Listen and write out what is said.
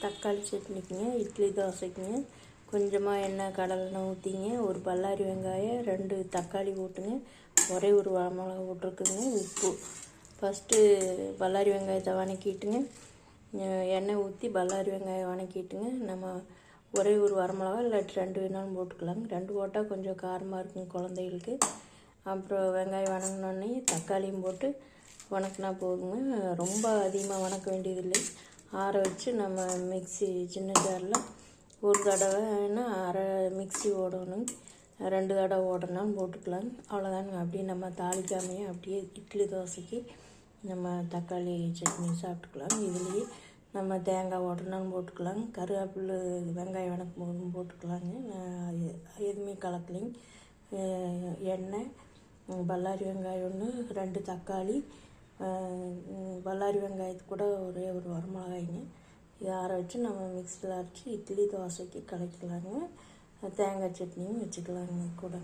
தக்காளி சட்னிக்குங்க, இட்லி தோசைக்குங்க கொஞ்சமாக எண்ணெய் கடலெண்ணெய் ஊற்றிங்க, ஒரு பல்லாரி வெங்காயம், 2 தக்காளி போட்டுங்க, ஒரே ஒரு வரமிளகா போட்டிருக்குங்க, உப்பு. ஃபஸ்ட்டு பல்லாரி வெங்காயத்தை வதக்கிட்டுங்க, எண்ணெய் ஊற்றி பல்லாரி வெங்காயம் வதக்கிட்டுங்க, நம்ம ஒரே ஒரு வரமிளகா இல்லாட்டி 2 வேணாலும் போட்டுக்கலாங்க. 2 போட்டால் கொஞ்சம் காரமாக இருக்குங்க குழந்தைகளுக்கு. அப்புறம் வெங்காயம் வதங்கினோடனே தக்காளியும் போட்டு வதக்கினா போதுங்க. ரொம்ப அதிகமாக வதக்க வேண்டியதில்லை. ஆற வச்சு நம்ம மிக்ஸி சின்ன ஜாரில் ஒரு தடவைன்னா அரை மிக்ஸி ஓடணும், 2 தடவை ஓடனாலும் போட்டுக்கலாம். அவ்வளோதாங்க. அப்படியே நம்ம தாளிக்காமையே அப்படியே இட்லி தோசைக்கு நம்ம தக்காளி சட்னி சாப்பிட்டுக்கலாம். இதுலேயே நம்ம தேங்காய் ஓடனாலும் போட்டுக்கலாம், கருவேப்பிலை வெங்காயம் வதக்கும் போதும் போட்டுக்கலாங்க. நான் எதுவுமே கலக்கலைங்க. எண்ணெய், பல்லாரி வெங்காயம் ஒன்று, 2 தக்காளி, பல்லாரி வெங்காயத்து கூட ஒரே ஒரு வரமிளகாய்ங்க. இதை ஆற வச்சு நம்ம மிக்ஸியில் அரைச்சி இட்லி தோசைக்கு கலக்கிக்கலாங்க. தேங்காய் சட்னியும் வச்சுக்கலாங்க கூட.